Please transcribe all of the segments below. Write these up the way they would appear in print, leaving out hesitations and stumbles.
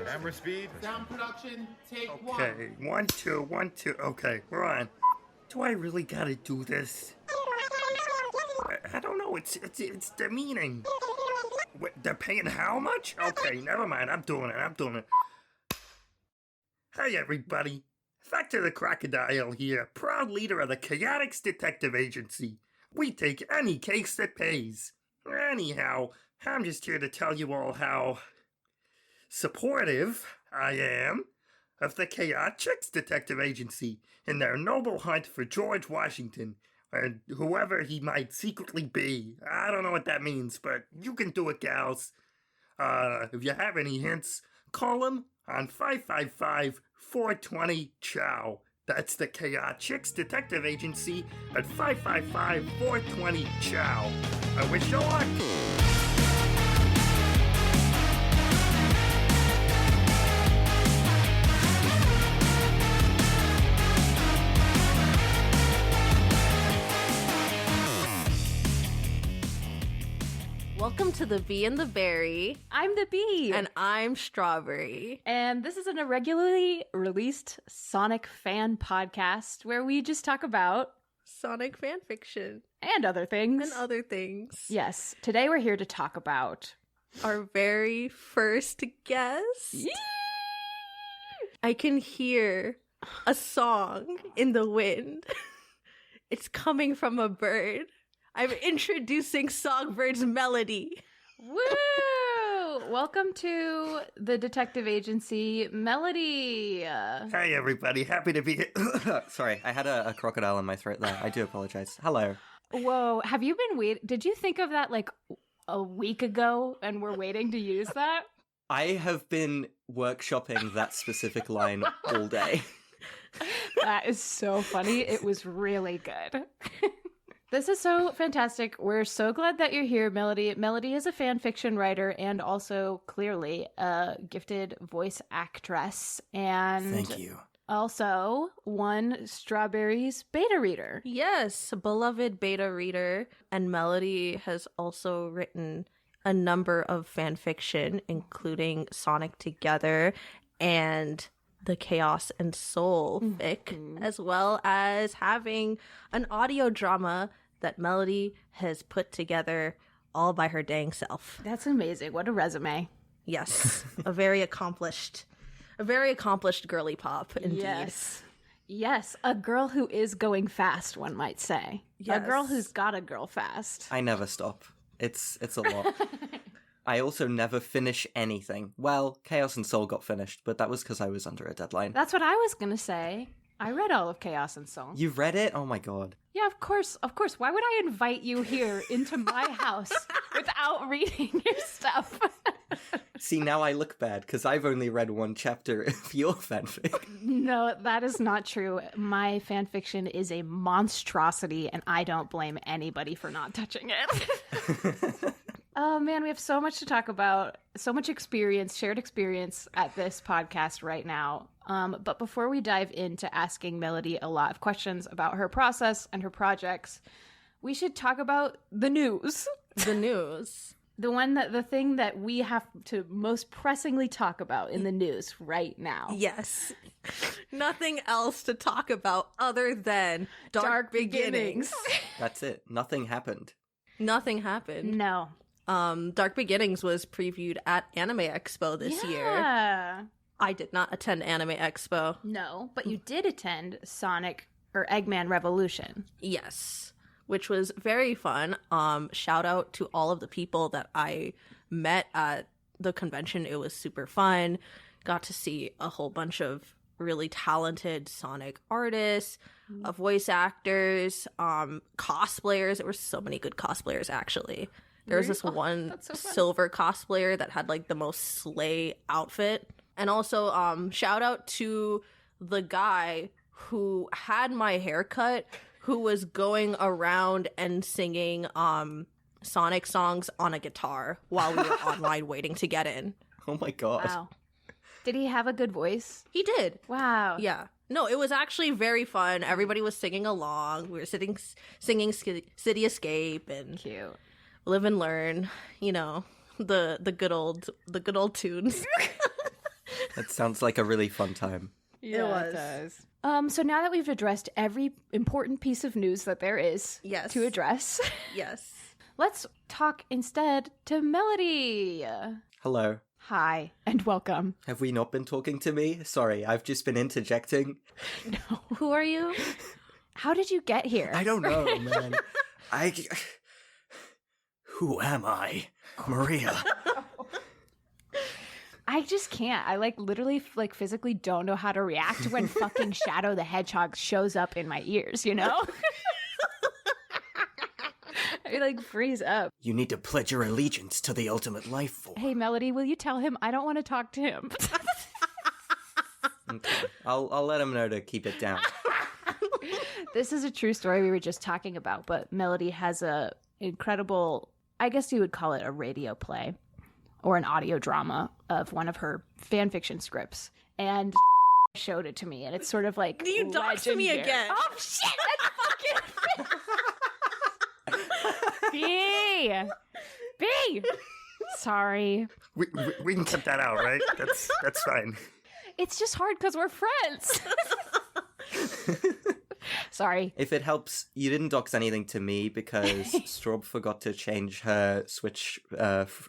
Camera speed. Sound production, take one. Okay, 1, 2, 1, 2. Okay, we're on. Do I really gotta do this? I don't know. It's demeaning. They're paying how much? Okay, never mind. I'm doing it. Hey, everybody. Factor the Crocodile here, proud leader of the Chaotix Detective Agency. We take any case that pays. Anyhow, I'm just here to tell you all how supportive I am of the Chaotix Detective Agency in their noble hunt for George Washington, and whoever he might secretly be. I don't know what that means, but you can do it, gals. If you have any hints, call him on 555-420-CHOW. That's the Chaotix Detective Agency at 555-420-CHOW. I wish you luck. Welcome to the Bee and the Berry. I'm the Bee. And I'm Strawberry. And this is an irregularly released Sonic fan podcast where we just talk about Sonic fanfiction. And other things. Yes. Today we're here to talk about our very first guest. Yee! I can hear a song in the wind. It's coming from a bird. I'm introducing SongbirdsMelody. Woo! Welcome to the detective agency, Melody. Hey, everybody. Happy to be here. Sorry, I had a crocodile in my throat there. I do apologize. Hello. Whoa. Have you been waiting? Did you think of that like a week ago and we're waiting to use that? I have been workshopping that specific line all day. That is so funny. It was really good. This is so fantastic. We're so glad that you're here, Melody. Melody is a fan fiction writer and also clearly a gifted voice actress. And thank you. Also one Strawberry's beta reader. Yes, beloved beta reader. And Melody has also written a number of fan fiction, including Sonic Together and the Chaos and Soul fic, as well as having an audio drama that Melody has put together all by her dang self. That's amazing. What a resume. Yes. a very accomplished girly pop, indeed. Yes. A girl who is going fast, one might say. Yes. A girl who's gotta girl fast. I never stop. It's a lot. I also never finish anything. Well, Chaos and Soul got finished, but that was because I was under a deadline. That's what I was gonna say. I read all of Chaos and Soul. You've read it? Oh my god. Yeah, of course. Why would I invite you here into my house without reading your stuff? See, now I look bad, because I've only read one chapter of your fanfic. No, that is not true. My fanfiction is a monstrosity, and I don't blame anybody for not touching it. Oh man, we have so much to talk about, so much experience, shared experience at this podcast right now. But before we dive into asking Melody a lot of questions about her process and her projects, we should talk about the news. The news. The thing that we have to most pressingly talk about in the news right now. Yes. Nothing else to talk about other than Dark Beginnings. That's it. Nothing happened. Nothing happened. No. Dark Beginnings was previewed at Anime Expo this year. Yeah. I did not attend Anime Expo. No, but you did attend Sonic or Eggman Revolution. Yes, which was very fun. Shout out to all of the people that I met at the convention. It was super fun. Got to see a whole bunch of really talented Sonic artists, voice actors, cosplayers. There were so many good cosplayers, actually. There was this one silver cosplayer that had like the most slay outfit. And also, shout out to the guy who had my haircut, who was going around and singing Sonic songs on a guitar while we were online waiting to get in. Oh my god. Wow. Did he have a good voice? He did. Wow. Yeah. No, it was actually very fun. Everybody was singing along. We were singing City Escape and Cute. Live and Learn, you know, the good old tunes. That sounds like a really fun time. Yeah, was. it does. So now that we've addressed every important piece of news that there is Yes. to address, Yes. let's talk instead to Melody. Hello. Hi, and welcome. Have we not been talking to me? Sorry, I've just been interjecting. No. Who are you? How did you get here? I don't know, man. Who am I? Maria. I just can't. I literally physically don't know how to react when fucking Shadow the Hedgehog shows up in my ears, you know? I freeze up. You need to pledge your allegiance to the ultimate life form. Hey Melody, will you tell him I don't want to talk to him? Okay. I'll let him know to keep it down. This is a true story we were just talking about, but Melody has a incredible, I guess you would call it a radio play or an audio drama of one of her fan fiction scripts, and showed it to me, and it's sort of like You doxed me legendary. again. Oh shit! That's fucking B. Sorry, We can cut that out, right? That's fine. it's just hard because we're friends. Sorry. If it helps, you didn't dox anything to me because Strawb forgot to change her Switch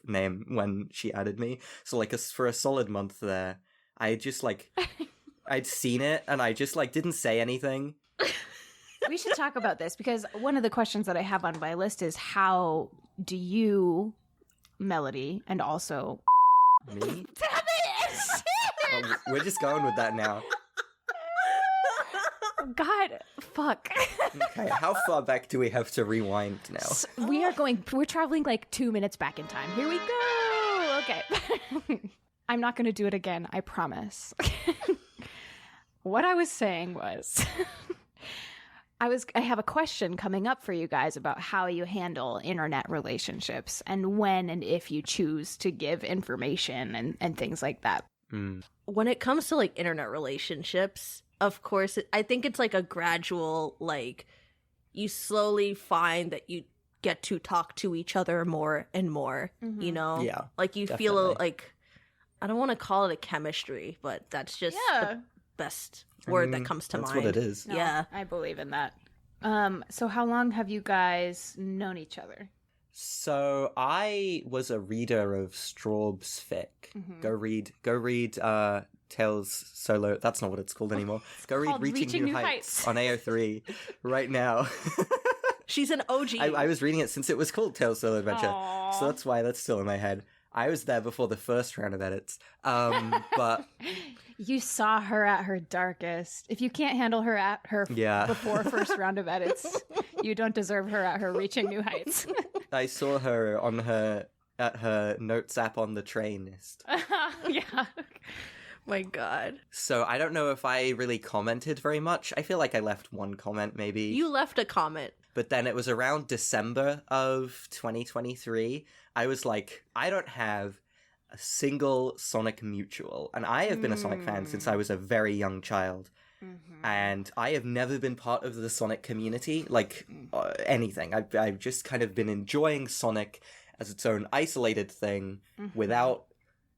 name when she added me. So for a solid month there, I just I'd seen it and I just didn't say anything. We should talk about this because one of the questions that I have on my list is how do you, Melody, and also Me? Damn it! Oh, we're just going with that now. God, fuck. Okay, how far back do we have to rewind now? We're traveling 2 minutes back in time. Here we go. Okay. I'm not going to do it again, I promise. What I was saying was I have a question coming up for you guys about how you handle internet relationships and when and if you choose to give information and things like that. When it comes to internet relationships, of course, I think it's a gradual, you slowly find that you get to talk to each other more and more, you know? Yeah, You definitely. feel I don't want to call it a chemistry, but that's just the best word that comes to That's mind. what it is. No, Yeah. I believe in that. So how long have you guys known each other? So I was a reader of Strawb's fic. Mhm. Go read Tales Solo. That's not what it's called anymore. Go read called Reaching New Heights on AO3 right now. She's an OG. I was reading it since it was called Tales Solo Adventure. Aw. So that's why that's still in my head. I was there before the first round of edits. But You saw her at her darkest. If you can't handle her at her yeah, before first round of edits, you don't deserve her at her reaching new heights. I saw her at her notes app on the trainist. Yeah. My God. So I don't know if I really commented very much. I feel like I left one comment maybe. You left a comment. But then it was around December of 2023. I was like, I don't have a single Sonic mutual. And I have been a Sonic fan since I was a very young child. And I have never been part of the Sonic community, anything. I've just kind of been enjoying Sonic as its own isolated thing without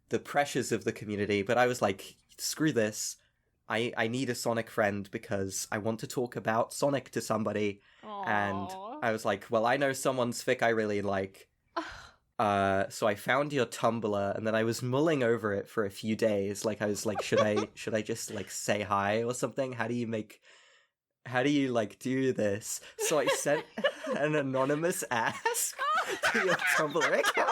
the pressures of the community. But I was like, screw this. I need a Sonic friend because I want to talk about Sonic to somebody. And I was like, well, I know someone's fic I really like. So I found your Tumblr, and then I was mulling over it for a few days. I was like, should I just say hi or something? How do you do this? So I sent an anonymous ask to your Tumblr account.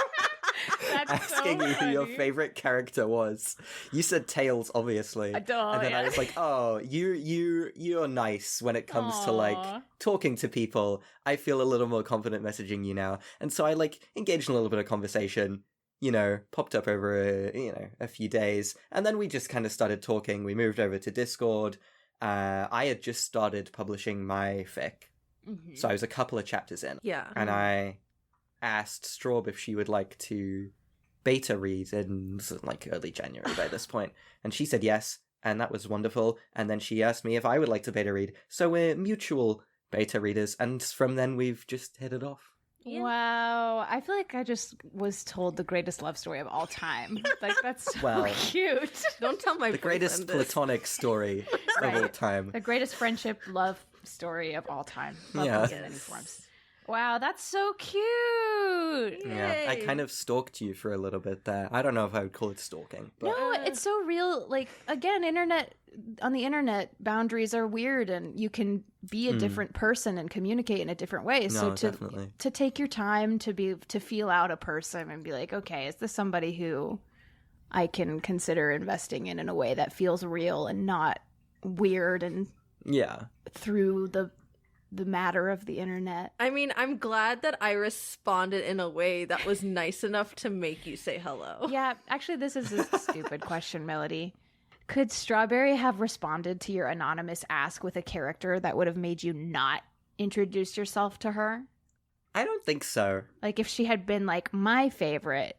Asking you who your favorite character was. You said Tails, obviously. And then I was like, oh, you're nice when it comes to talking to people. I feel a little more confident messaging you now. And so I engaged in a little bit of conversation, popped up over a few days. And then we just kind of started talking. We moved over to Discord. I had just started publishing my fic. So I was a couple of chapters in. Yeah. And I asked Strawb if she would like to beta read in early January by this point, and she said yes, and that was wonderful. And then she asked me if I would like to beta read, so we're mutual beta readers, and from then we've just hit it off. Yeah. Wow. I feel like I just was told the greatest love story of all time. Like, that's so Well, cute. Don't tell my The greatest boyfriend this. platonic story of all Right. time. The greatest friendship love story of all time. Love Yeah. comes in many forms. Wow, that's so cute. Yeah, I Yay. kind of stalked you for a little bit there. I don't know if I would call it stalking, but No, it's so real. Like, again, on the internet, boundaries are weird, and you can be a different person and communicate in a different way. So no, definitely. to take your time to feel out a person and be like, okay, is this somebody who I can consider investing in a way that feels real and not weird and Yeah. through the matter of the internet. I mean, I'm glad that I responded in a way that was nice enough to make you say hello. Yeah, actually, this is a stupid question, Melody. Could Strawberry have responded to your anonymous ask with a character that would have made you not introduce yourself to her? I don't think so. Like, if she had been like, my favorite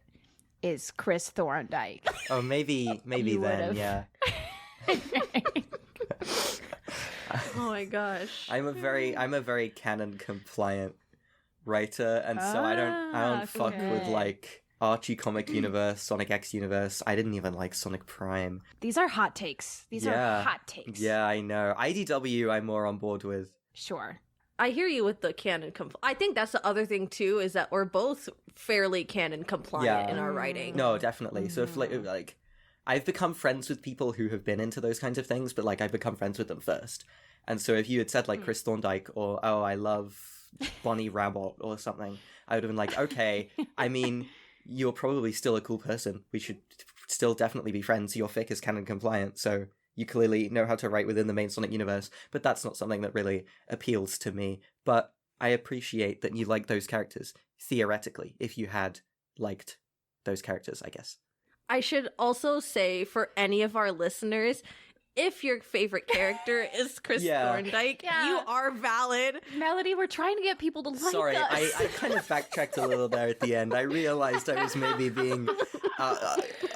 is Chris Thorndike. Oh, maybe You then, would've. yeah. Oh my gosh. I'm a very Canon compliant writer, and so I don't fuck with okay. like Archie comic universe, Sonic X universe. I didn't even like Sonic Prime. These are hot takes. These are hot takes. Yeah, I know. IDW I'm more on board with. Sure. I hear you with the canon I think that's the other thing too, is that we're both fairly canon compliant Yeah. in our writing. No, definitely. So if like I've become friends with people who have been into those kinds of things, but like I've become friends with them first. And so if you had said like Chris Thorndike or oh I love Bonnie Rabot or something, I would have been like, okay, I mean, you're probably still a cool person. We should still definitely be friends. Your fic is canon compliant, so you clearly know how to write within the main Sonic universe, but that's not something that really appeals to me. But I appreciate that you like those characters, theoretically, if you had liked those characters, I guess. I should also say for any of our listeners, if your favorite character is Chris Yeah. Thorndike, Yeah. you are valid. Melody, we're trying to get people to like Sorry, us. I kind of backtracked a little there at the end. I realized I was maybe being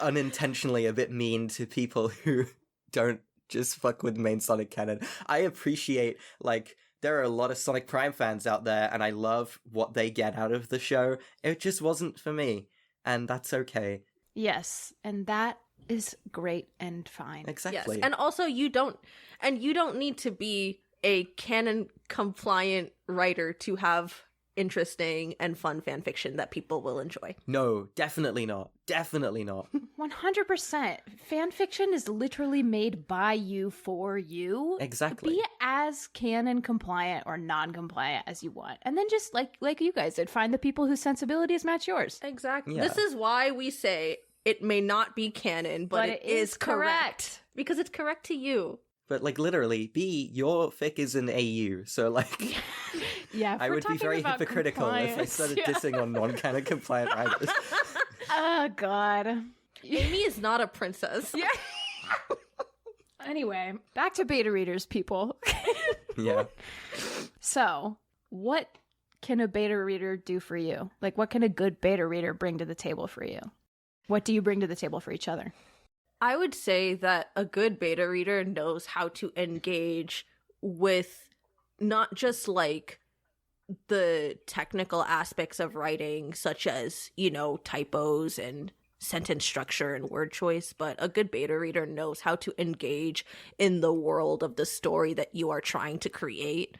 unintentionally a bit mean to people who don't just fuck with main Sonic canon. I appreciate, like, there are a lot of Sonic Prime fans out there, and I love what they get out of the show. It just wasn't for me, and that's okay. Yes, and that is great and fine. Exactly. Yes. And also you don't need to be a canon compliant writer to have interesting and fun fan fiction that people will enjoy. No, definitely not. Definitely not. 100%. Fan fiction is literally made by you for you. Exactly. Be as canon compliant or non-compliant as you want. And then just like you guys did, find the people whose sensibilities match yours. Exactly. Yeah. This is why we say it may not be canon, but it is correct. Because it's correct to you. But, like, literally, your fic is an AU, so, like... Yeah, if I we're would be talking very about hypocritical if I compliance, started yeah. dissing on non-canon compliant writers. Oh, God. Amy is not a princess. Yeah. Anyway, back to beta readers, people. Yeah. So, what can a beta reader do for you? Like, what can a good beta reader bring to the table for you? What do you bring to the table for each other? I would say that a good beta reader knows how to engage with not just like the technical aspects of writing, such as, you know, typos and sentence structure and word choice, but a good beta reader knows how to engage in the world of the story that you are trying to create.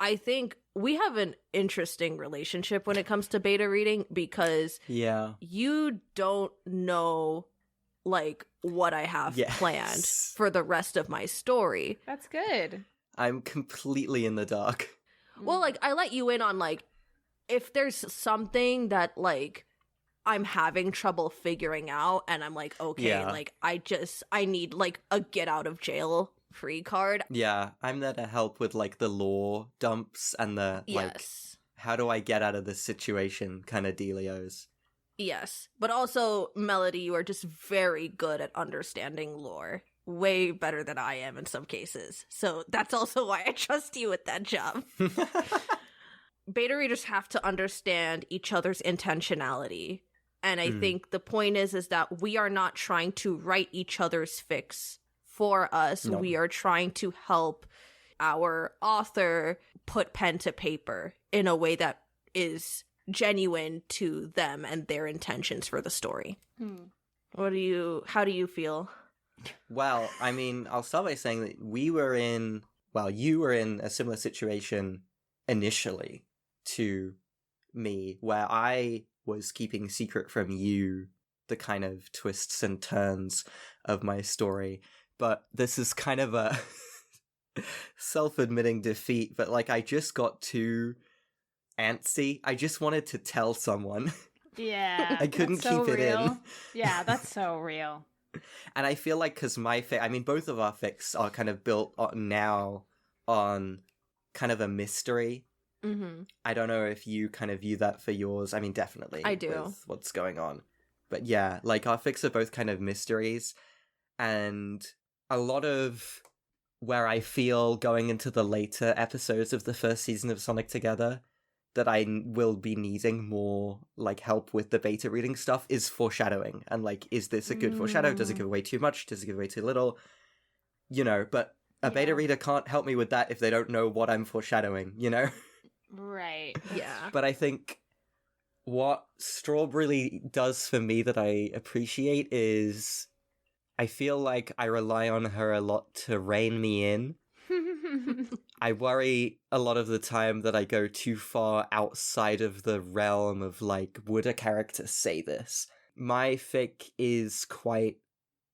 I think we have an interesting relationship when it comes to beta reading because Yeah. you don't know like what I have Yes. planned for the rest of my story. That's good. I'm completely in the dark. Well, like I let you in on like if there's something that like I'm having trouble figuring out and I'm like, okay, Yeah. like I need like a get out of jail free card. Yeah, I'm there to help with, like, the lore dumps and the, like, Yes. how do I get out of this situation kind of dealios. Yes. But also, Melody, you are just very good at understanding lore. Way better than I am in some cases. So that's also why I trust you with that job. Beta readers have to understand each other's intentionality. And I think the point is that we are not trying to write each other's fics for us. No. We are trying to help our author put pen to paper in a way that is genuine to them and their intentions for the story. How do you feel? Well, I mean, I'll start by saying that you were in a similar situation initially to me, where I was keeping secret from you the kind of twists and turns of my story. But this is kind of a self-admitting defeat, but like I just got too antsy. I just wanted to tell someone. Yeah. I couldn't that's so keep it real. in. Yeah, that's so real. And I feel like because both of our fics are kind of built now on kind of a mystery. Mm-hmm. I don't know if you kind of view that for yours. I mean, definitely. I do. With what's going on. But yeah, like our fics are both kind of mysteries. And a lot of where I feel going into the later episodes of the first season of Sonic Together that I will be needing more like help with the beta reading stuff is foreshadowing. And like, is this a good foreshadow? Does it give away too much? Does it give away too little? You know, but a beta reader can't help me with that if they don't know what I'm foreshadowing, you know? Right. Yeah. But I think what Strawb really does for me that I appreciate is I feel like I rely on her a lot to rein me in. I worry a lot of the time that I go too far outside of the realm of like, would a character say this? My fic is quite,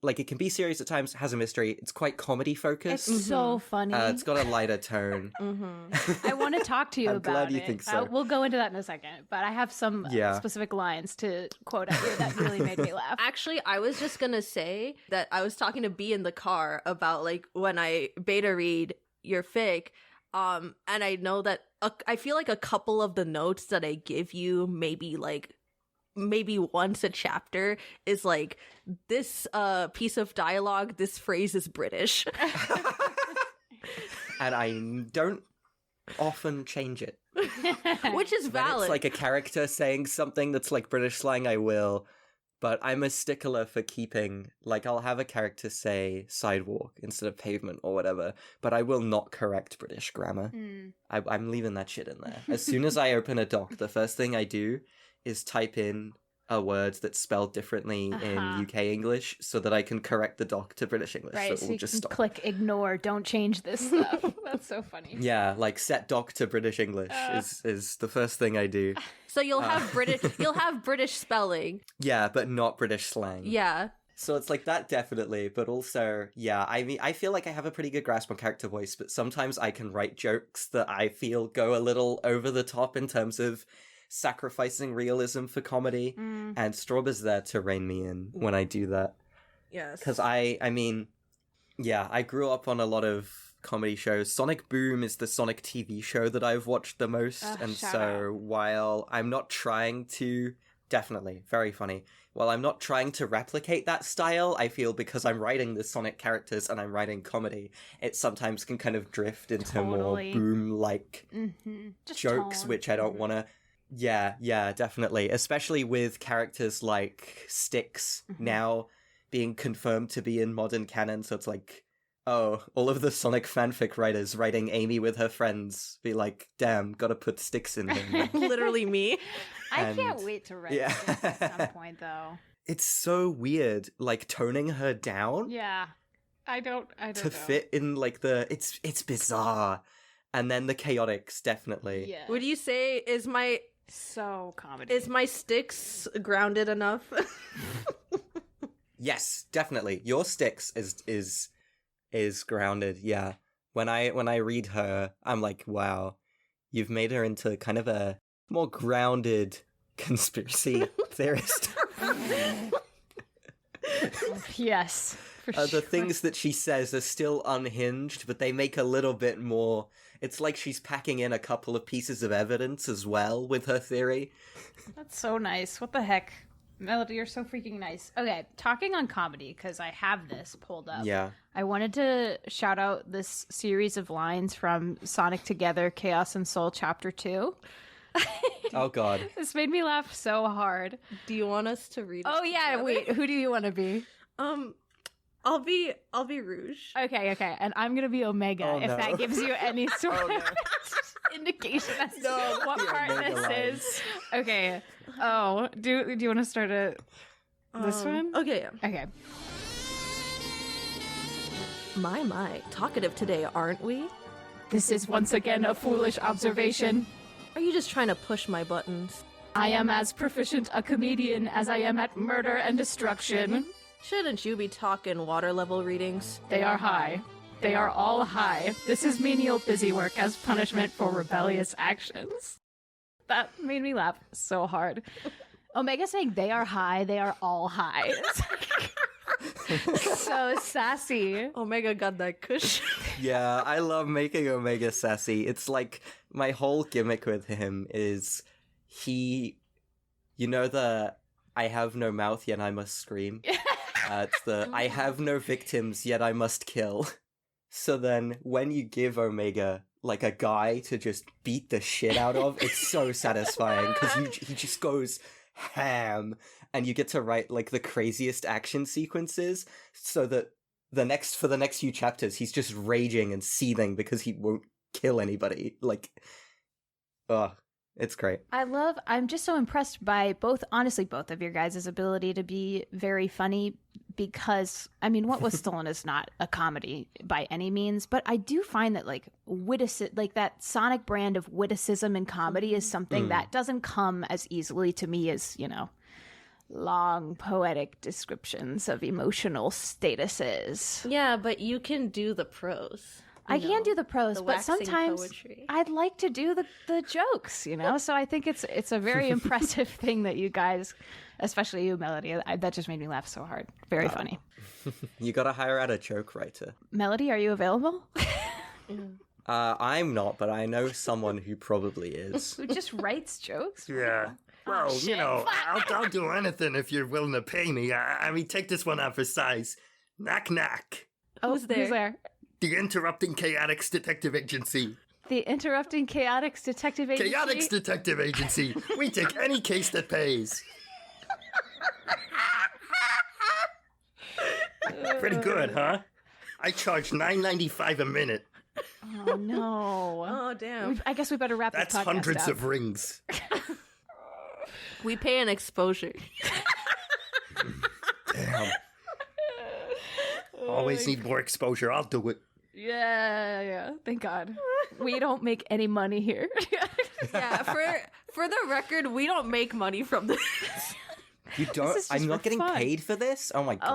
like, it can be serious at times, has a mystery, it's quite comedy focused. It's so funny. It's got a lighter tone. Mm-hmm. I want to talk to you I'm about glad you it. think so. We'll go into that in a second, but I have some specific lines to quote at you that really made me laugh. Actually, I was just gonna say that I was talking to Bee in the car about like when I beta read your fic, and I know that I feel like a couple of the notes that I give you, maybe once a chapter, is like, this piece of dialogue, this phrase is British. And I don't often change it. Which is When valid. it's like a character saying something that's like British slang, I will. But I'm a stickler for keeping, like, I'll have a character say sidewalk instead of pavement or whatever, but I will not correct British grammar. I'm leaving that shit in there. As soon as I open a doc, the first thing I do is type in a word that's spelled differently in UK English so that I can correct the doc to British English. Right, so it so will you just can stop. click ignore, don't change this stuff. That's so funny. Yeah, like set doc to British English is the first thing I do. So you'll have British spelling. Yeah, but not British slang. Yeah. So it's like that, definitely, but also, yeah, I mean, I feel like I have a pretty good grasp on character voice, but sometimes I can write jokes that I feel go a little over the top in terms of sacrificing realism for comedy, and Strawb is there to rein me in when I do that. Yes. Because I mean, yeah, I grew up on a lot of comedy shows. Sonic Boom is the Sonic TV show that I've watched the most, and shout so while I'm not trying to, definitely, very funny, while I'm not trying to replicate that style, I feel because I'm writing the Sonic characters and I'm writing comedy, it sometimes can kind of drift into more Boom-like jokes, tone. which I don't want to. Yeah, definitely. Especially with characters like Styx now being confirmed to be in modern canon, so it's like, oh, all of the Sonic fanfic writers writing Amy with her friends be like, damn, gotta put Styx in here. Literally me. I can't wait to write this at some point, though. It's so weird, like, toning her down Yeah. I don't to know. fit in, like, it's bizarre. And then the chaotics, definitely. Yeah. Would you say is my comedy. Styx grounded enough? Yes, definitely. Your Styx is grounded, yeah. When I read her, I'm like, wow, you've made her into kind of a more grounded conspiracy theorist. Yes, for sure. The things that she says are still unhinged, but they make a little bit more. It's like she's packing in a couple of pieces of evidence as well with her theory. That's so nice. What the heck? Melody, you're so freaking nice. Okay, talking on comedy, because I have this pulled up. Yeah. I wanted to shout out this series of lines from Sonic Together, Chaos and Soul Chapter 2. Oh, God. This made me laugh so hard. Do you want us to read it? Oh, yeah, together? wait, who do you want to be? I'll be Rouge. Okay, and I'm gonna be Omega Oh, if no. that gives you any sort Oh, no. of indication as to No, what the part Omega this line. is. Okay. Oh, do you want to start this one? Okay, yeah. Okay. My, talkative today, aren't we? This is once again a foolish observation. Are you just trying to push my buttons? I am as proficient a comedian as I am at murder and destruction. Shouldn't you be talking water level readings? They are high. They are all high. This is menial busy work as punishment for rebellious actions. That made me laugh so hard. Omega saying they are high, they are all high. So sassy. Omega got that cushion. Yeah, I love making Omega sassy. It's like my whole gimmick with him is he, you know, the I have no mouth yet I must scream. It's the I have no victims yet I must kill. So then when you give Omega like a guy to just beat the shit out of, it's so satisfying because he just goes ham and you get to write like the craziest action sequences so that for the next few chapters he's just raging and seething because he won't kill anybody. Like, it's great. I'm just so impressed by both of your guys' ability to be very funny because, I mean, What Was Stolen is not a comedy by any means, but I do find that, like, that Sonic brand of witticism and comedy is something that doesn't come as easily to me as, you know, long poetic descriptions of emotional statuses. Yeah, but you can do the prose. I can do the prose, the but waxing sometimes poetry. I'd like to do the jokes, you know? So I think it's a very impressive thing that you guys, especially you, Melody, that just made me laugh so hard. Very funny. You gotta hire out a joke writer. Melody, are you available? I'm not, but I know someone who probably is. Who just writes jokes? Yeah. Well, you know, I'll do anything if you're willing to pay me. I mean, take this one out for size. Knock, knock. Oh, Who's there? Who's there? The Interrupting Chaotix Detective Agency. The Interrupting Chaotix Detective Agency. Chaotix Detective Agency. We take any case that pays. Pretty good, huh? I charge $9.95 a minute. Oh, no. Oh, damn. I guess we better wrap That's this podcast hundreds up. of rings. We pay an exposure. Damn. Always need more exposure. I'll do it. Yeah. Thank God. We don't make any money here. Yeah, for the record, we don't make money from this. You don't? This is just I'm not for getting fun. paid for this? Oh my god.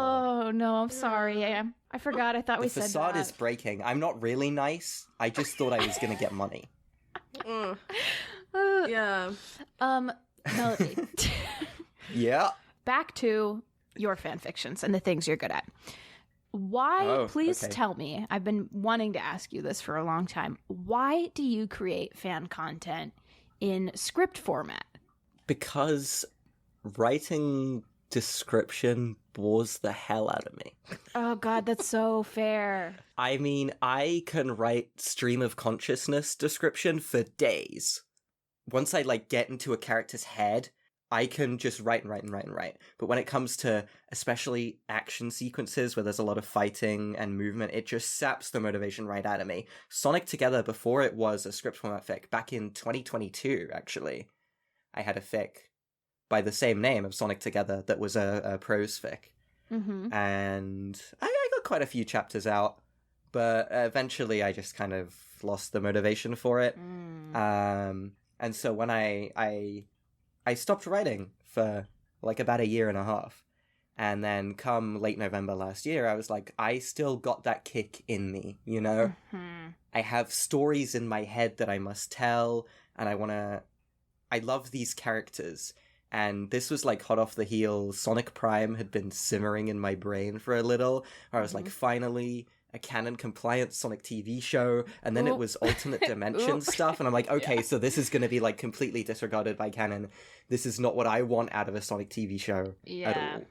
Oh, no, I'm sorry. I forgot. I thought The we said facade that. is breaking. I'm not really nice. I just thought I was gonna get money. Yeah. Melody. Yeah. Back to your fan fictions and the things you're good at. Why, please okay. tell me, I've been wanting to ask you this for a long time. Why do you create fan content in script format? Because writing description bores the hell out of me. Oh God, that's so fair. I mean, I can write stream of consciousness description for days. Once I get into a character's head, I can just write and write and write and write. But when it comes to especially action sequences where there's a lot of fighting and movement, it just saps the motivation right out of me. Sonic Together, before it was a script format fic, back in 2022, actually, I had a fic by the same name of Sonic Together that was a prose fic. Mm-hmm. And I got quite a few chapters out, but eventually I just kind of lost the motivation for it. And so when I stopped writing for about a year and a half. And then come late November last year, I was like, I still got that kick in me, you know? Mm-hmm. I have stories in my head that I must tell, and I love these characters. And this was hot off the heels. Sonic Prime had been simmering in my brain for a little. I was like, finally, a Canon Compliant Sonic TV show. And then it was alternate dimension stuff. And I'm like, okay, so this is going to be completely disregarded by Canon. This is not what I want out of a Sonic TV show at all.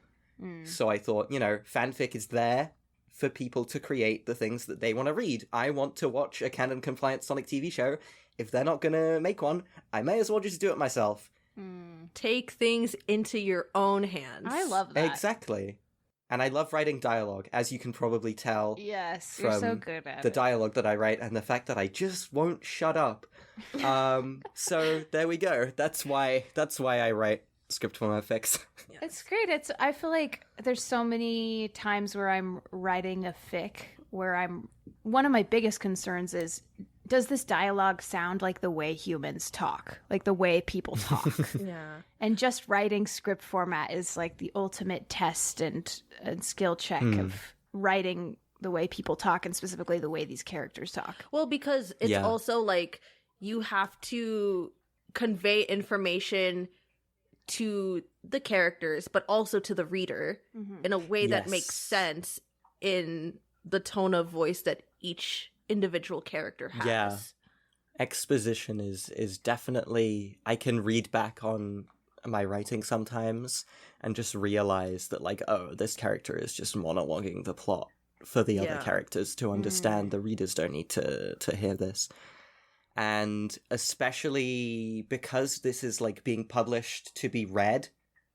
So I thought, fanfic is there for people to create the things that they want to read. I want to watch a Canon Compliant Sonic TV show. If they're not going to make one, I may as well just do it myself. Take things into your own hands. I love that. Exactly. And I love writing dialogue, as you can probably tell. Yes, you're so good at the it. dialogue that I write and the fact that I just won't shut up. So there we go. That's why I write script format fics. It's great. I feel like there's so many times where I'm writing a fic where one of my biggest concerns is, does this dialogue sound like the way humans talk? Like the way people talk? Yeah. And just writing script format is like the ultimate test and skill check of writing the way people talk, and specifically the way these characters talk. Well, because it's also like you have to convey information to the characters, but also to the reader in a way that makes sense in the tone of voice that each individual character has. Yeah. Exposition is definitely, I can read back on my writing sometimes and just realize that, like, oh, this character is just monologuing the plot for the other characters to understand. The readers don't need to hear this. And especially because this is like being published to be read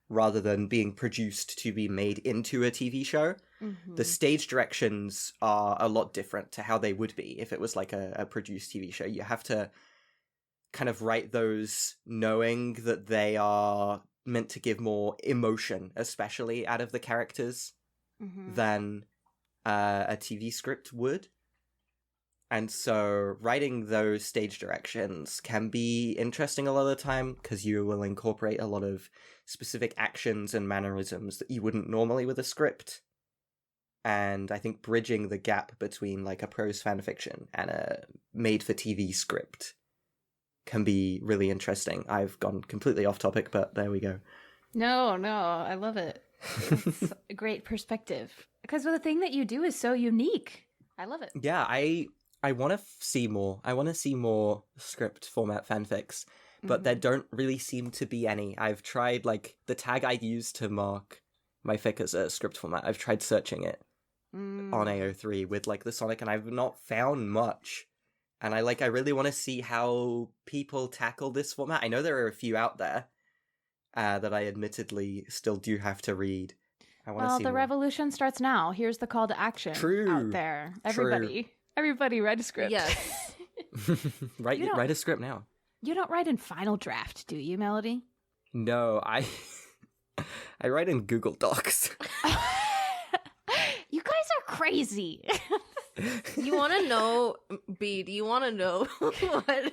rather than being produced to be made into a TV show, the stage directions are a lot different to how they would be if it was like a produced TV show. You have to kind of write those knowing that they are meant to give more emotion, especially out of the characters, than a TV script would. And so writing those stage directions can be interesting a lot of the time because you will incorporate a lot of specific actions and mannerisms that you wouldn't normally with a script. And I think bridging the gap between like a prose fanfiction and a made-for-TV script can be really interesting. I've gone completely off topic, but there we go. No, I love it. It's a great perspective. Because the thing that you do is so unique. I love it. Yeah, I want to see more. I want to see more script format fanfics, but there don't really seem to be any. I've tried, like, the tag I use to mark my fic as a script format, I've tried searching it on AO3 with, like, the Sonic, and I've not found much. And I really want to see how people tackle this format. I know there are a few out there that I admittedly still do have to read. I want to see the more. revolution starts now. Here's the call to action out there. Everybody write a script. Yes. write a script now. You don't write in Final Draft, do you, Melody? No, I write in Google Docs. You guys are crazy. You want to know, B, do you want to know what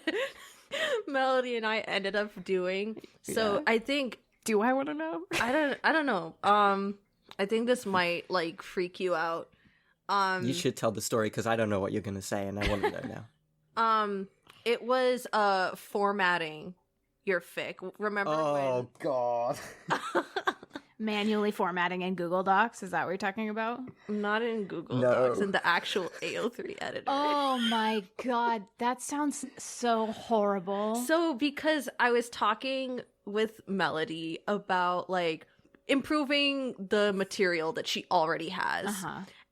Melody and I ended up doing? So I think... Do I want to know? I don't know. I think this might, like, freak you out. You should tell the story because I don't know what you're going to say and I want to know now. It was formatting your fic. Remember Oh, God. Manually formatting in Google Docs? Is that what you're talking about? Not in Google Docs, in the actual AO3 editor. Oh my God, that sounds so horrible. So because I was talking with Melody about, like, improving the material that she already has.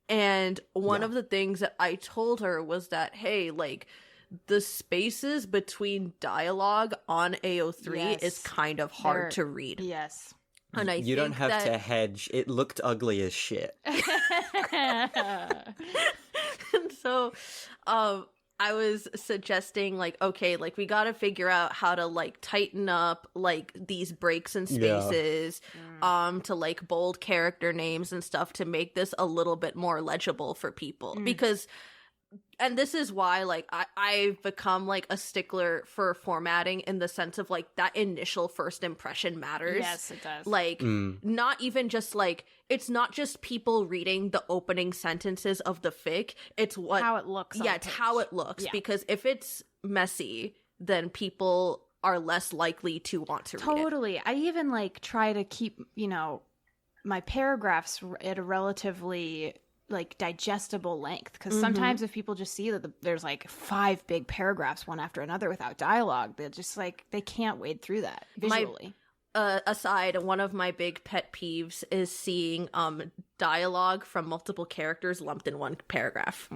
And one of the things that I told her was that, hey, like, the spaces between dialogue on AO3 is kind of hard to read. Yes. And you don't have to hedge. It looked ugly as shit. And so I was suggesting, like, okay, like, we gotta figure out how to, like, tighten up, like, these breaks and spaces, to, like, bold character names and stuff to make this a little bit more legible for people. Because, and this is why, like, I've become, like, a stickler for formatting in the sense of, like, that initial first impression matters. Yes, it does. Like, not even just, like, it's not just people reading the opening sentences of the fic, it's how it looks. Yeah, it's how it looks. Yeah. Because if it's messy, then people are less likely to want to read it. Totally. I even, like, try to keep, my paragraphs at a relatively, like, digestible length, because sometimes if people just see that there's, like, 5 big paragraphs one after another without dialogue, they're just, like, they can't wade through that visually. Aside, one of my big pet peeves is seeing dialogue from multiple characters lumped in one paragraph.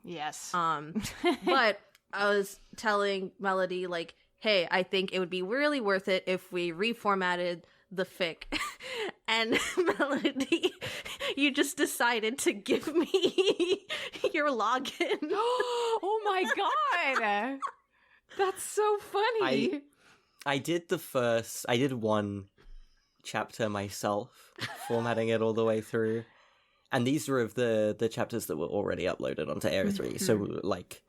Yes. But I was telling Melody, like, hey, I think it would be really worth it if we reformatted the fic. And Melody You just decided to give me your login. Oh my god. That's so funny. I did one chapter myself, formatting it all the way through. And these were of the chapters that were already uploaded onto AO3. So, like,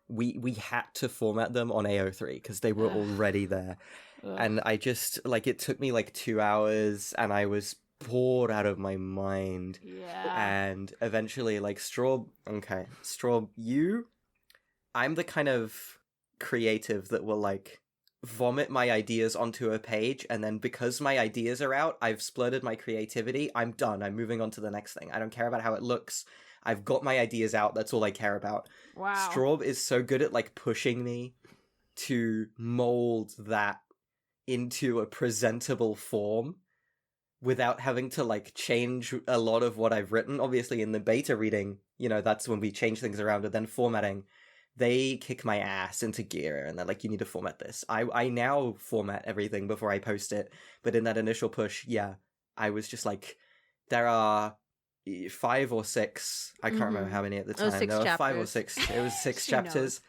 we had to format them on AO3 because they were already there. And I just, like, it took me, like, 2 hours, and I was bored out of my mind. Yeah. And eventually, like, Strawb, I'm the kind of creative that will, like, vomit my ideas onto a page, and then because my ideas are out, I've splurted my creativity, I'm done, I'm moving on to the next thing. I don't care about how it looks. I've got my ideas out, that's all I care about. Wow. Strawb is so good at, like, pushing me to mold that into a presentable form without having to, like, change a lot of what I've written. Obviously, in the beta reading, you know, that's when we change things around, and then formatting, they kick my ass into gear, and they're like, you need to format this. I now format everything before I post it, but in that initial push, yeah, I was just like, there are 5 or 6, I can't remember how many at the time. There were 5 or 6, it was 6 chapters.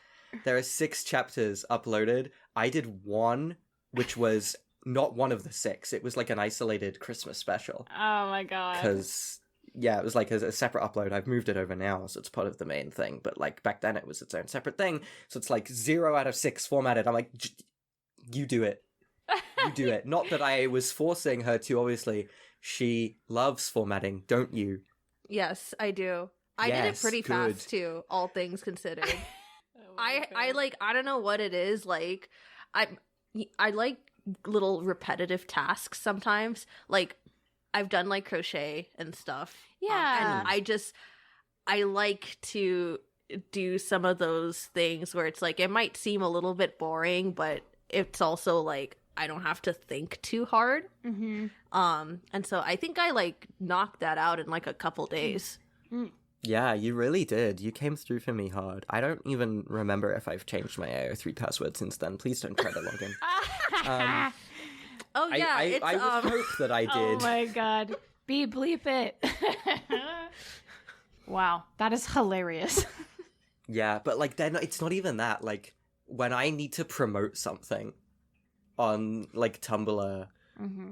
There are 6 chapters uploaded. I did one, which was not one of the 6. It was like an isolated Christmas special. Oh my god. Because, yeah, it was like a separate upload. I've moved it over now, so it's part of the main thing. But, like, back then it was its own separate thing. So it's like 0 out of 6 formatted. I'm like, you do it. You do it. Not that I was forcing her to, obviously. She loves formatting, don't you? Yes, I do. I did it Yes, pretty good. fast too, all things considered. Oh my I like, I don't know what it is, like I like little repetitive tasks sometimes. Like, I've done like crochet and stuff. Yeah. And I like to do some of those things where it's like, it might seem a little bit boring, but it's also like, I don't have to think too hard. Mm-hmm. And so I think I like knocked that out in like a couple days. Yeah, you really did. You came through for me hard. I don't even remember if I've changed my AO3 password since then. Please don't try to log in. Oh yeah, I would hope that I Oh did. my god. Bleep it. Wow, that is hilarious. Yeah, but like then it's not even that. Like when I need to promote something on like Tumblr,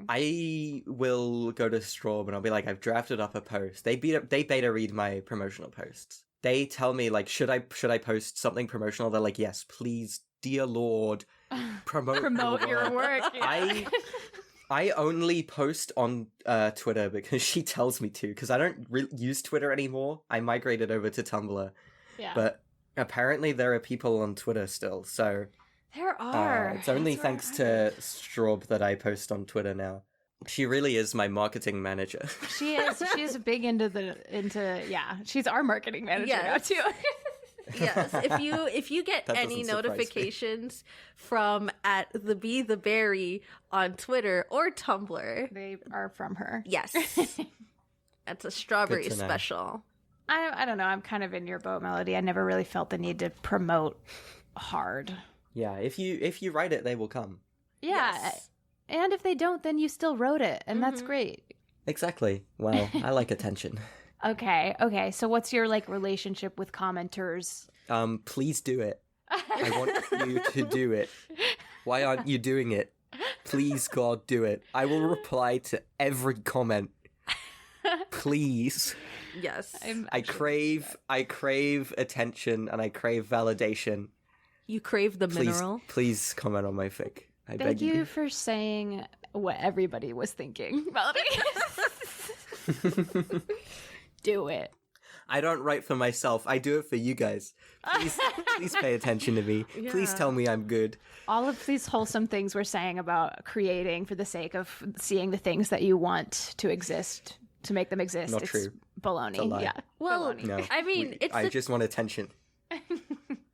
I will go to Strawb and I'll be like, I've drafted up a post. They beta read my promotional posts. They tell me like, should I post something promotional? They're like, yes, please, dear Lord, promote your work. Yeah. I only post on Twitter because she tells me to, because I don't use Twitter anymore. I migrated over to Tumblr. Yeah. But apparently there are people on Twitter still, so There are. it's only That's thanks right. to Strawb that I post on Twitter now. She really is my marketing manager. She is. She's big into yeah. She's our marketing manager Yes. now too. Yes, if you get That any doesn't surprise me. notifications from @thebeetheberry on Twitter or Tumblr, They are from her. yes, that's a strawberry Good to know. special. I don't know. I'm kind of in your boat, Melody. I never really felt the need to promote hard. Yeah, if you write it, they will come. Yeah. Yes. And if they don't, then you still wrote it, and that's great. Exactly. Well, I like attention. Okay. So what's your like relationship with commenters? Please do it. I want you to do it. Why aren't you doing it? Please, God, do it. I will reply to every comment. Please. Yes, I crave attention and I crave validation. you crave the Please, mineral. please comment on my fic. I Thank beg you for saying what everybody was thinking, Melody. Do it. I don't write for myself. I do it for you guys. Please pay attention to me. Please Yeah. tell me I'm good. All of these wholesome things we're saying about creating for the sake of seeing the things that you want to exist, to make them exist. Not it's true. baloney. a lie. Yeah. Well, baloney. No. I mean, it's I just want attention.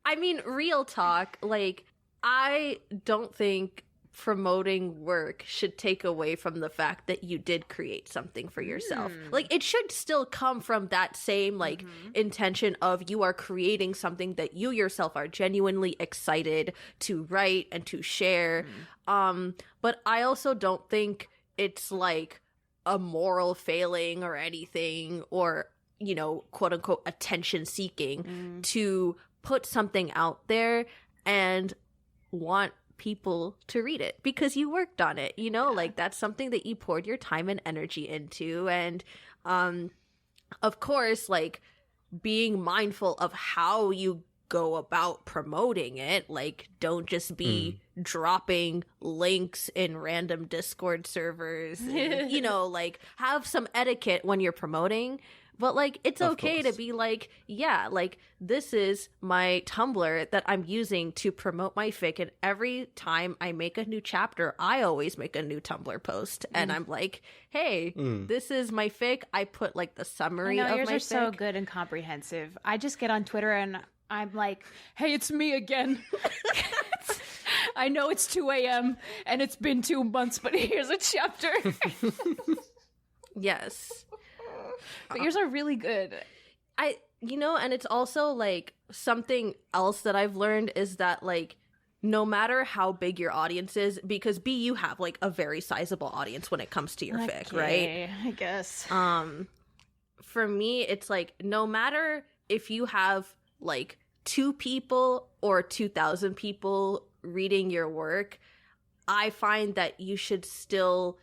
I mean, real talk, like, I don't think promoting work should take away from the fact that you did create something for yourself. Like, it should still come from that same, like, intention of you are creating something that you yourself are genuinely excited to write and to share. But I also don't think it's, like, a moral failing or anything, or, quote unquote attention seeking, to put something out there and want people to read it because you worked on it, like that's something that you poured your time and energy into. And of course, like, being mindful of how you go about promoting it, like, don't just be dropping links in random Discord servers and, like, have some etiquette when you're promoting. But, like, it's okay to be like, yeah, like, this is my Tumblr that I'm using to promote my fic, and every time I make a new chapter, I always make a new Tumblr post, and I'm like, hey, this is my fic. I put, like, the summary of my fic. Yours are so good and comprehensive. I just get on Twitter and I'm like, hey, it's me again. I know it's 2 a.m. and it's been 2 months, but here's a chapter. Yes. But yours are really good. And it's also, like, something else that I've learned is that, like, no matter how big your audience is, because you have, like, a very sizable audience when it comes to your fic, right? I guess. For me, it's like, no matter if you have, like, 2 people or 2,000 people reading your work, I find that you should still,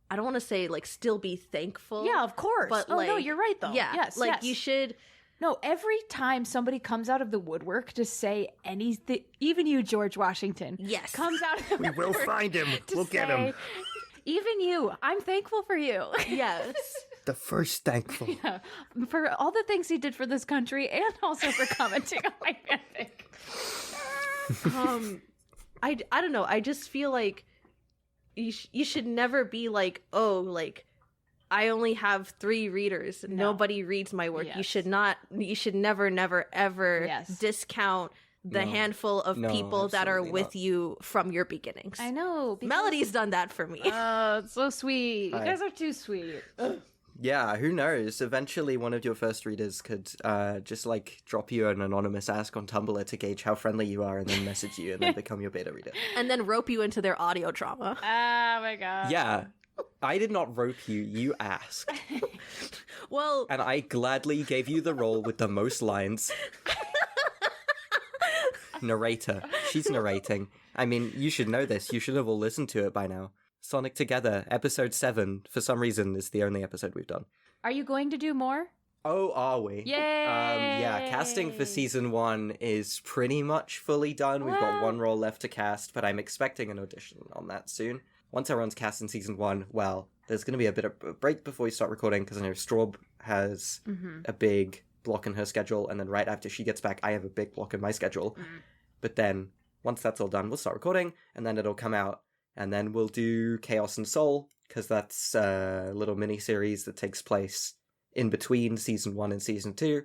I don't want to say, like, still be thankful. Yeah, of course. But, like, no, you're right, though. Yeah, yes, like, yes. you should. No, every time somebody comes out of the woodwork to say anything, even you, George Washington, Yes. comes out of the We will woodwork find him. to We'll get him. say, even you, I'm thankful for you. Yes. The first thankful. Yeah, for all the things he did for this country and also for commenting on my fanfic. I don't know. I just feel like you should never be like, oh, like, I only have 3 readers. No. Nobody reads my work. Yes. You should never, ever Yes. discount the No. handful of No, people that are absolutely with not. you from your beginnings. I know. because- Melody's done that for me. Oh, it's so sweet. You Hi. guys are too sweet. Yeah, who knows? Eventually, one of your first readers could just, like, drop you an anonymous ask on Tumblr to gauge how friendly you are and then message you and then become your beta reader. And then rope you into their audio drama. Oh my god. Yeah, I did not rope you, you asked. Well, And I gladly gave you the role with the most lines. Narrator. She's narrating. I mean, you should know this. You should have all listened to it by now. Sonic Together, episode 7, for some reason, is the only episode we've done. Are you going to do more? Oh, are we? Yay! Yeah, casting for season 1 is pretty much fully done. We've got Wow. 1 role left to cast, but I'm expecting an audition on that soon. Once everyone's cast in season 1, well, there's going to be a bit of a break before we start recording, because I know Strawb has a big block in her schedule, and then right after she gets back, I have a big block in my schedule. But then, once that's all done, we'll start recording, and then it'll come out, and then we'll do Chaos and Soul, because that's a little mini-series that takes place in between season 1 and season 2,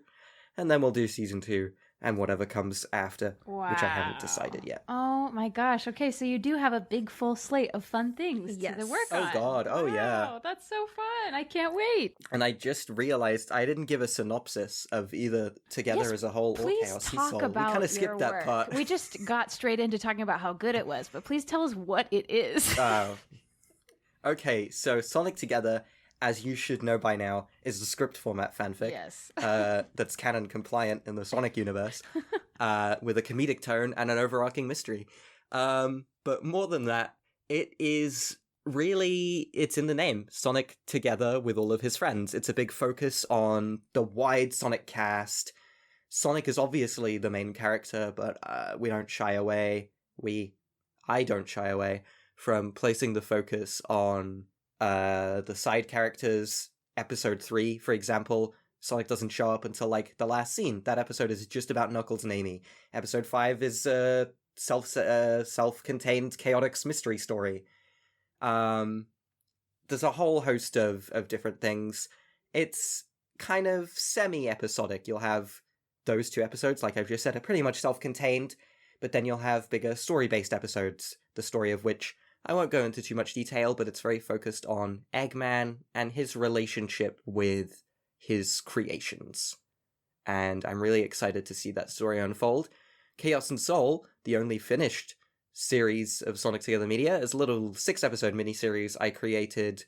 and then we'll do season 2 and whatever comes after, which I haven't decided yet. Oh my gosh. Okay, so you do have a big full slate of fun things Yes. to work Oh on. god, oh yeah. Wow, that's so fun. I can't wait. And I just realized I didn't give a synopsis of either Together Yes, as a whole or Please Chaos and talk Soul. about We kind your of skipped that work. part. We just got straight into talking about how good it was, but please tell us what it is. Okay, so Sonic Together, as you should know by now, is a script format fanfic. Yes. That's canon compliant in the Sonic universe, with a comedic tone and an overarching mystery. But more than that, it is really, it's in the name, Sonic Together with all of his friends. It's a big focus on the wide Sonic cast. Sonic is obviously the main character, but we don't shy away. I don't shy away from placing the focus on the side characters. Episode 3, for example, Sonic doesn't show up until, like, the last scene. That episode is just about Knuckles and Amy. Episode 5 is a self-contained chaotic mystery story. There's a whole host of different things. It's kind of semi-episodic. You'll have those 2 episodes, like I've just said, are pretty much self-contained, but then you'll have bigger story-based episodes, the story of which I won't go into too much detail, but it's very focused on Eggman and his relationship with his creations. And I'm really excited to see that story unfold. Chaos and Soul, the only finished series of Sonic Together media, is a little 6-episode miniseries I created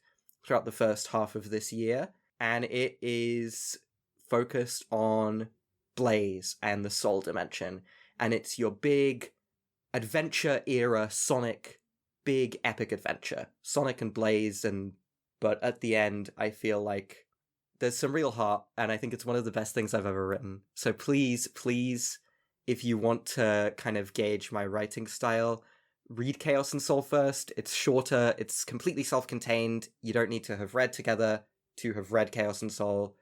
throughout the first half of this year, and it is focused on Blaze and the Soul Dimension, and it's your big adventure era Sonic, big epic adventure. Sonic and Blaze, but at the end, I feel like there's some real heart, and I think it's one of the best things I've ever written. So please, if you want to kind of gauge my writing style, read Chaos and Soul first. It's shorter, it's completely self-contained. You don't need to have read together to have read Chaos and Soul.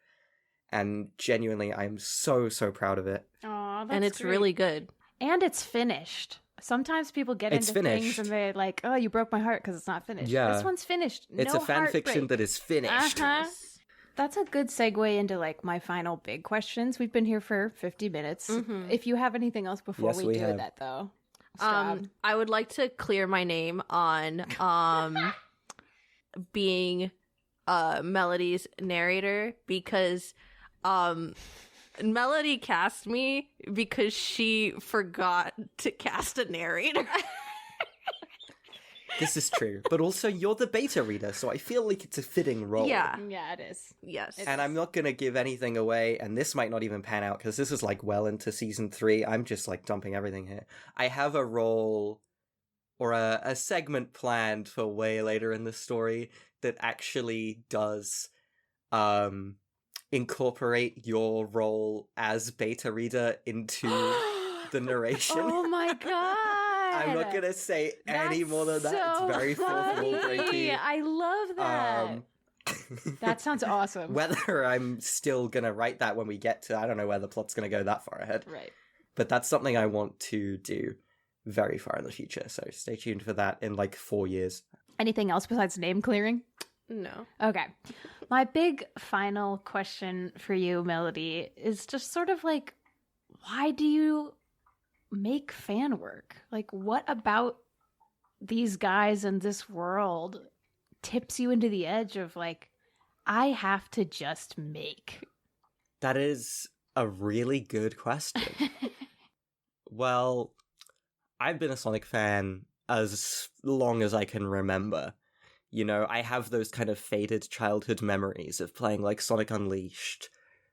And genuinely, I'm so proud of it. Aw, that's And it's great. really good. And it's finished. Sometimes people get It's into finished. things and they're like, "Oh, you broke my heart because it's not finished." Yeah. This one's finished. It's No a fan fiction heartbreak. that is finished. Uh-huh. That's a good segue into like my final big questions. We've been here for 50 minutes. Mhm. If you have anything else before Yes, we we do have. that, though, Stop. I would like to clear my name on being Melody's narrator, because Melody cast me because she forgot to cast a narrator. This is true. But also, you're the beta reader, so I feel like it's a fitting role. Yeah. Yeah, it is. Yes. And I'm not going to give anything away, and this might not even pan out, because this is, like, well into season 3. I'm just, like, dumping everything here. I have a role, or a segment planned for way later in the story that actually does incorporate your role as beta reader into the narration. Oh my god! I'm not going to say any That's more than that. so It's very fourth wall funny. breaking. I love that. That sounds awesome. Whether I'm still gonna write that when we get to, I don't know where the plot's gonna go that far ahead. Right. But that's something I want to do very far in the future. So stay tuned for that in like 4 years. Anything else besides name clearing? No. Okay. My big final question for you, Melody, is just sort of like, why do you make fan work? Like, what about these guys in this world tips you into the edge of like, I have to just make? That is a really good question. Well, I've been a Sonic fan as long as I can remember. You know, I have those kind of faded childhood memories of playing like Sonic Unleashed,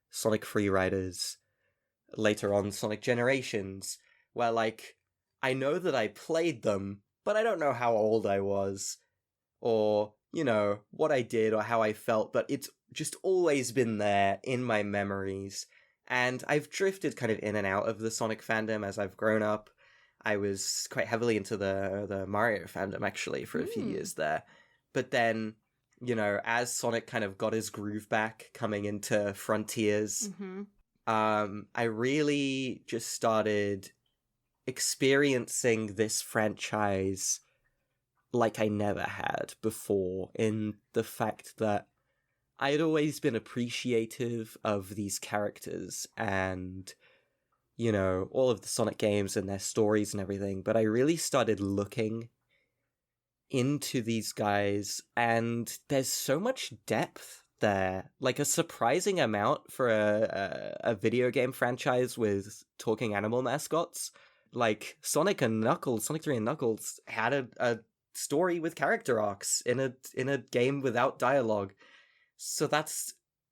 Sonic Freeriders, later on Sonic Generations, where like, I know that I played them, but I don't know how old I was, or, you know, what I did or how I felt, but it's just always been there in my memories. And I've drifted kind of in and out of the Sonic fandom as I've grown up. I was quite heavily into the Mario fandom, actually, for a few years there. But then, you know, as Sonic kind of got his groove back coming into Frontiers, I really just started experiencing this franchise like I never had before, in the fact that I had always been appreciative of these characters and, you know, all of the Sonic games and their stories and everything, but I really started looking into these guys, and there's so much depth there, like a surprising amount for a video game franchise with talking animal mascots. Like Sonic 3 and Knuckles had a story with character arcs in a game without dialogue. So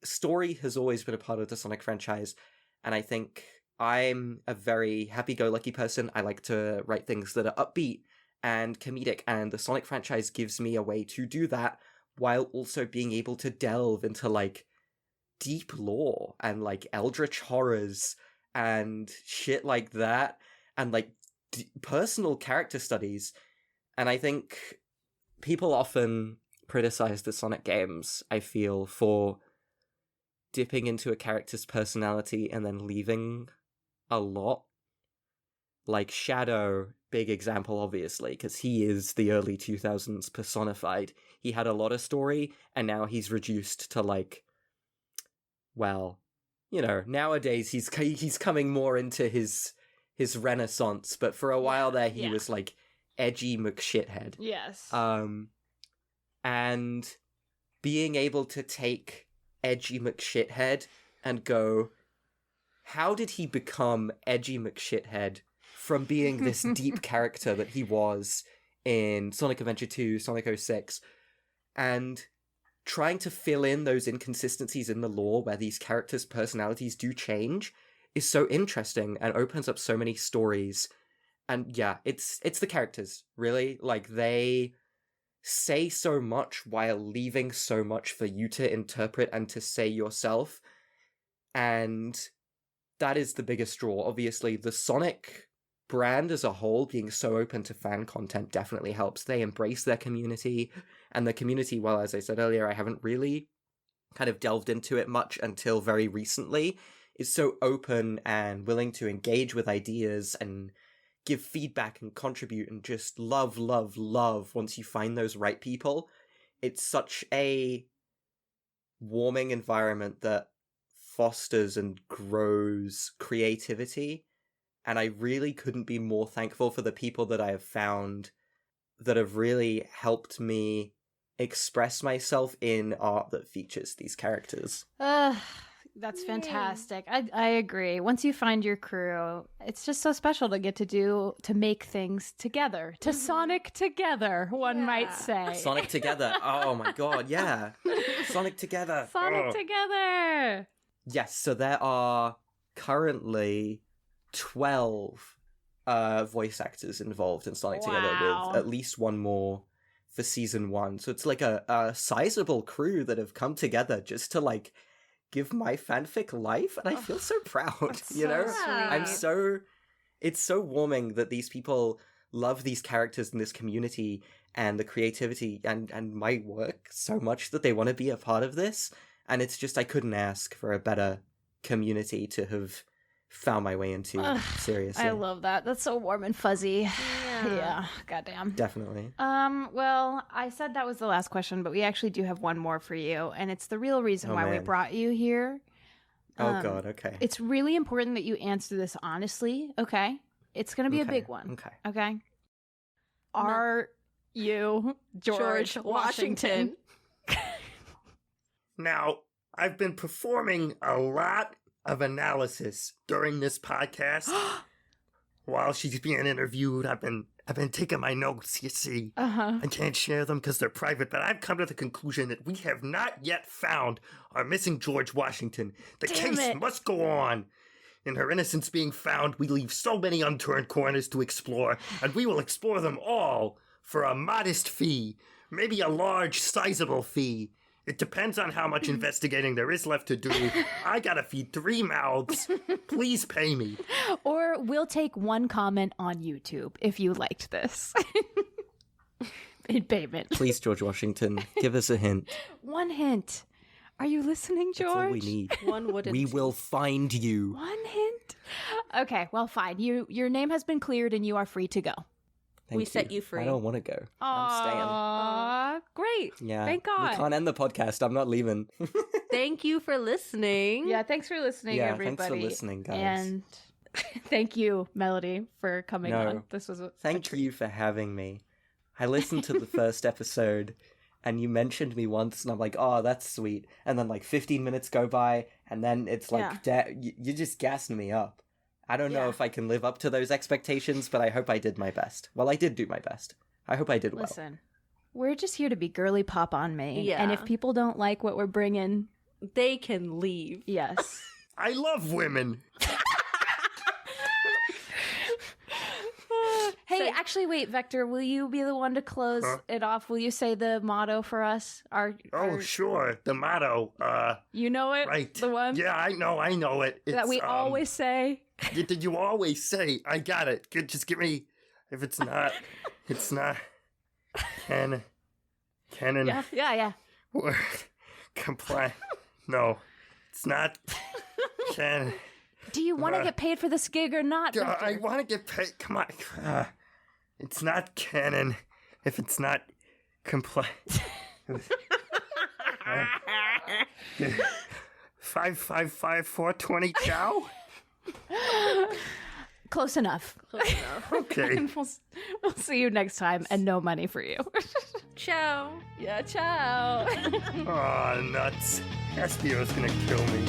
story has always been a part of the Sonic franchise, and I think I'm a very happy-go-lucky person. I like to write things that are upbeat and comedic, and the Sonic franchise gives me a way to do that while also being able to delve into like deep lore and like eldritch horrors and shit like that, and like personal character studies. And I think people often criticize the Sonic games, I feel, for dipping into a character's personality and then leaving a lot. Like Shadow, big example, obviously, because he is the early 2000s personified. He had a lot of story, and now he's reduced to like, well, you know, nowadays he's coming more into his renaissance, but for a while there he was like edgy McShithead. Yes. And being able to take edgy McShithead and go, how did he become edgy McShithead from being this deep character that he was in Sonic Adventure 2, Sonic 06, and trying to fill in those inconsistencies in the lore where these characters' personalities do change is so interesting and opens up so many stories. And yeah, it's the characters, really. Like, they say so much while leaving so much for you to interpret and to say yourself. And that is the biggest draw. Obviously, the Sonic brand as a whole being so open to fan content definitely helps. They embrace their community, and the community, well, as I said earlier, I haven't really kind of delved into it much until very recently, is so open and willing to engage with ideas and give feedback and contribute and just love once you find those right people. It's such a warming environment that fosters and grows creativity. And I really couldn't be more thankful for the people that I have found that have really helped me express myself in art that features these characters. That's fantastic. I agree. Once you find your crew, it's just so special to get to make things together, to Sonic together, one might say. Sonic together. Oh my god, yeah. Sonic together. Sonic together. Yes, so there are currently 12 voice actors involved in Sonic Together, with at least one more for season 1. So it's like a sizable crew that have come together just to like give my fanfic life, and I feel so proud. You know, it's so warming that these people love these characters in this community and the creativity and my work so much that they want to be a part of this. And it's just, I couldn't ask for a better community to have found my way into. Seriously, I love that. That's so warm and fuzzy. Yeah, goddamn. Definitely. Well, I said that was the last question, but we actually do have one more for you, and it's the real reason why we brought you here. Oh god, okay. It's really important that you answer this honestly, okay? It's gonna be a big one. Okay. Are you George Washington? Now, I've been performing a lot of analysis during this podcast. While she's being interviewed, I've been taking my notes, you see. I can't share them because they're private, but I've come to the conclusion that we have not yet found our missing George Washington. The case must go on. In her innocence being found, we leave so many unturned corners to explore, and we will explore them all for a modest fee. Maybe a large, sizable fee. It depends on how much investigating there is left to do. I gotta feed 3 mouths. Please pay me. Or we'll take one comment on YouTube if you liked this. In payment. Please, George Washington, give us a hint. One hint. Are you listening, George? That's all we need. One wouldn't. We will find you. One hint. Okay, well, fine. Your name has been cleared and you are free to go. We set you free. I don't want to go. I'm staying. Aww, great. Yeah. Thank God. We can't end the podcast. I'm not leaving. Thank you for listening. Yeah, thanks for listening, everybody. Thanks for listening, guys. And thank you, Melody, for coming on. This was Thank you for having me. I listened to the first episode, and you mentioned me once, and I'm like, oh, that's sweet. And then like 15 minutes go by, and then it's like, you just gassed me up. I don't know if I can live up to those expectations, but I hope I did my best. Well, I did do my best. I hope I did well. Listen, we're just here to be girly pop on me. Yeah. And if people don't like what we're bringing, they can leave. Yes. I love women. Hey, actually, wait, Vector, will you be the one to close it off? Will you say the motto for us? Sure. The motto. You know it? Right. The one? Yeah, I know it. It's, that we always say? Did you always say? I got it. Just give me, if it's not Canon. Yeah. Compliant. No, it's not Canon. Do you want to get paid for this gig or not, Vector? I want to get paid. Come on. It's not Canon if it's not compliant. 555-420 chow? Close enough. Okay. And we'll see you next time, and no money for you. Ciao. Yeah, ciao. Aw, nuts. Espio's gonna kill me.